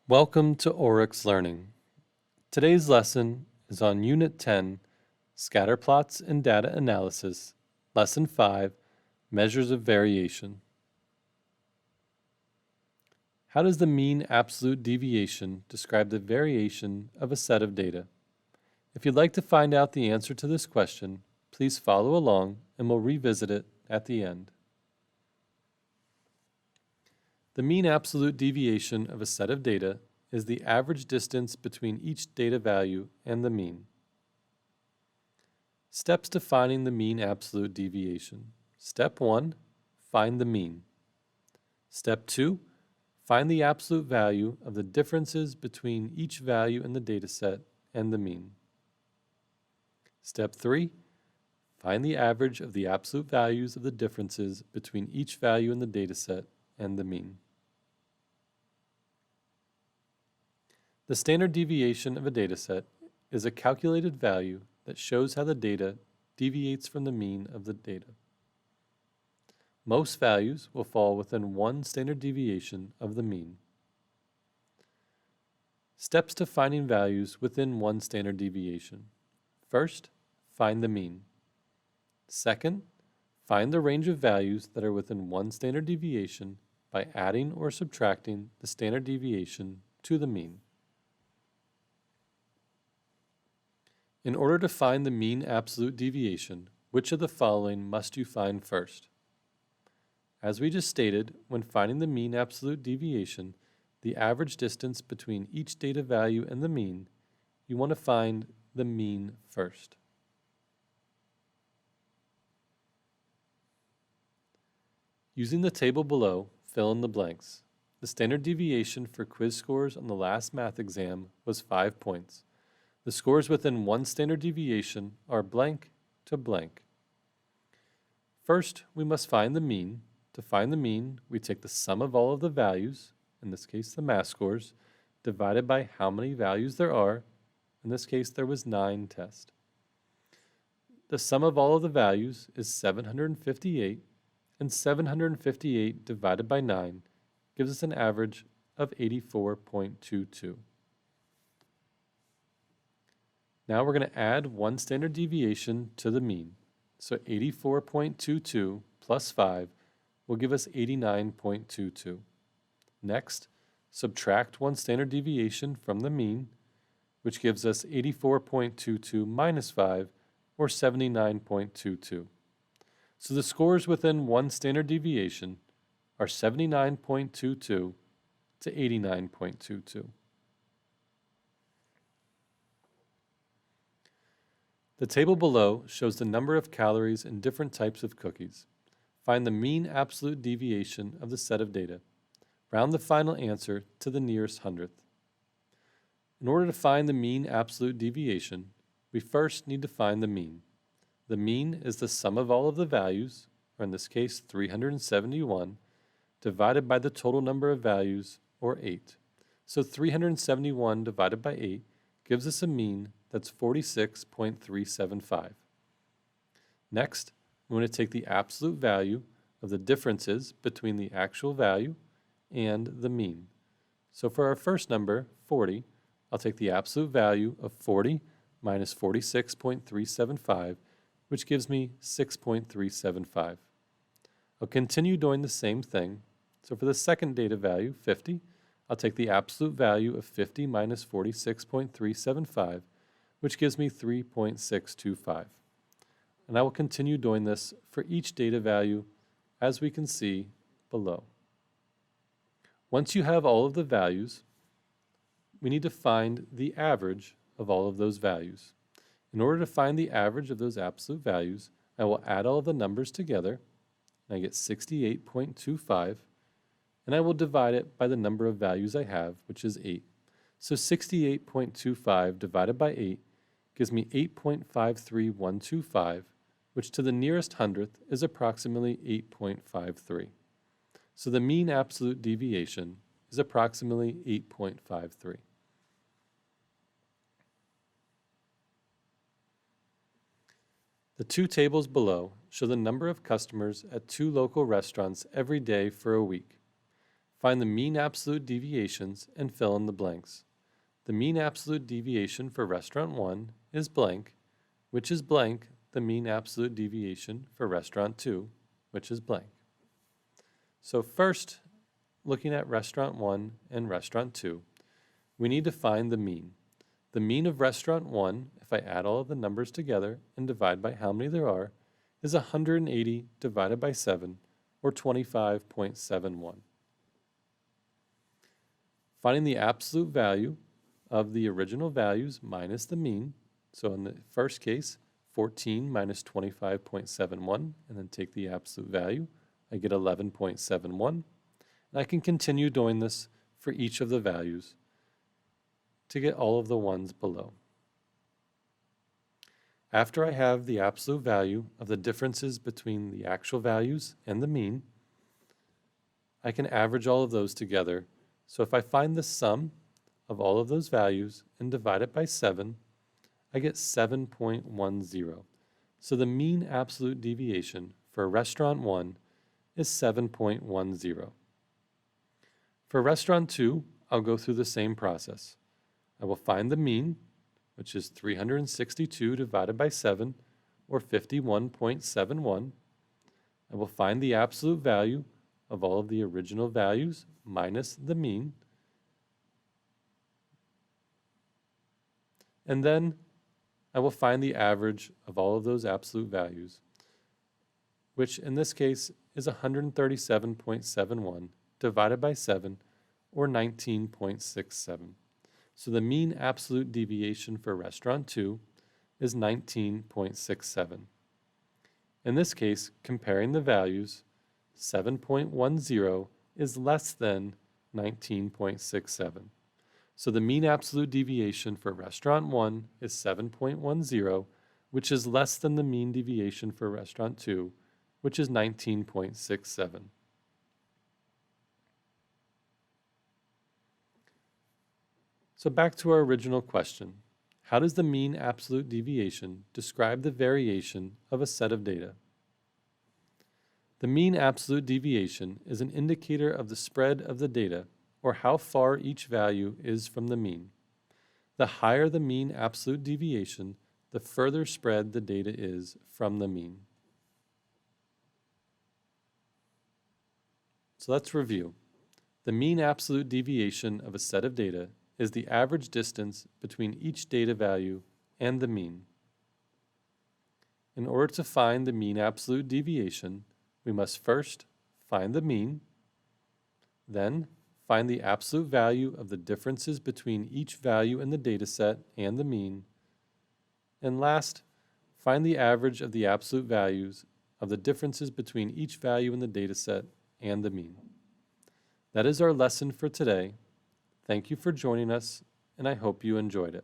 Welcome to Oryx Learning. Today's lesson is on Unit 10, Scatterplots and Data Analysis, Lesson 5, Measures of Variation. How does the mean absolute deviation describe the variation of a set of data? If you'd like to find out the answer to this question, please follow along and we'll revisit it at the end. The mean absolute deviation of a set of data is the average distance between each data value and the mean. Steps to finding the mean absolute deviation. Step 1, find the mean. Step 2, find the absolute value of the differences between each value in the dataset and the mean. Step 3, find the average of the absolute values of the differences between each value in the dataset and the mean. The standard deviation of a dataset is a calculated value that shows how the data deviates from the mean of the data. Most values will fall within one standard deviation of the mean. Steps to finding values within one standard deviation. First, find the mean. Second, find the range of values that are within one standard deviation by adding or subtracting the standard deviation to the mean. In order to find the mean absolute deviation, which of the following must you find first? As we just stated, when finding the mean absolute deviation, the average distance between each data value and the mean, you want to find the mean first. Using the table below, fill in the blanks. The standard deviation for quiz scores on the last math exam was 5 points. The scores within one standard deviation are blank to blank. First, we must find the mean. To find the mean, we take the sum of all of the values, in this case the math scores, divided by how many values there are. In this case, there was 9 tests. The sum of all of the values is 758, and 758 divided by 9 gives us an average of 84.22. Now we're going to add one standard deviation to the mean. So 84.22 plus 5 will give us 89.22. Next, subtract one standard deviation from the mean, which gives us 84.22 minus 5, or 79.22. So the scores within one standard deviation are 79.22 to 89.22. The table below shows the number of calories in different types of cookies. Find the mean absolute deviation of the set of data. Round the final answer to the nearest hundredth. In order to find the mean absolute deviation, we first need to find the mean. The mean is the sum of all of the values, or in this case 371, divided by the total number of values, or 8. So 371 divided by 8 gives us a mean that's 46.375. Next, we want to take the absolute value of the differences between the actual value and the mean. So for our first number, 40, I'll take the absolute value of 40 minus 46.375, which gives me 6.375. I'll continue doing the same thing. So for the second data value, 50, I'll take the absolute value of 50 minus 46.375, which gives me 3.625. And I will continue doing this for each data value, as we can see below. Once you have all of the values, we need to find the average of all of those values. In order to find the average of those absolute values, I will add all of the numbers together, and I get 68.25, and I will divide it by the number of values I have, which is 8. So 68.25 divided by 8 gives me 8.53125, which to the nearest hundredth is approximately 8.53. So the mean absolute deviation is approximately 8.53. The two tables below show the number of customers at two local restaurants every day for a week. Find the mean absolute deviations and fill in the blanks. The mean absolute deviation for restaurant 1 is blank, which is blank the mean absolute deviation for restaurant 2, which is blank. So first, looking at restaurant 1 and restaurant 2, we need to find the mean. The mean of restaurant 1, if I add all of the numbers together and divide by how many there are, is 180 divided by 7, or 25.71. Finding the absolute value of the original values minus the mean, so in the first case, 14 minus 25.71, and then take the absolute value, I get 11.71. And I can continue doing this for each of the values to get all of the ones below. After I have the absolute value of the differences between the actual values and the mean, I can average all of those together. So if I find the sum of all of those values and divide it by 7, I get 7.10. So the mean absolute deviation for restaurant 1 is 7.10. For restaurant 2, I'll go through the same process. I will find the mean, which is 362 divided by 7, or 51.71. I will find the absolute value of all of the original values minus the mean. And then I will find the average of all of those absolute values, which in this case is 137.71 divided by 7, or 19.67. So the mean absolute deviation for restaurant 2 is 19.67. In this case, comparing the values, 7.10 is less than 19.67. So the mean absolute deviation for restaurant 1 is 7.10, which is less than the mean deviation for restaurant 2, which is 19.67. So back to our original question. How does the mean absolute deviation describe the variation of a set of data? The mean absolute deviation is an indicator of the spread of the data, or how far each value is from the mean. The higher the mean absolute deviation, the further spread the data is from the mean. So let's review. The mean absolute deviation of a set of data is the average distance between each data value and the mean. In order to find the mean absolute deviation, we must first find the mean, then find the absolute value of the differences between each value in the dataset and the mean, and last, find the average of the absolute values of the differences between each value in the dataset and the mean. That is our lesson for today. Thank you for joining us, and I hope you enjoyed it.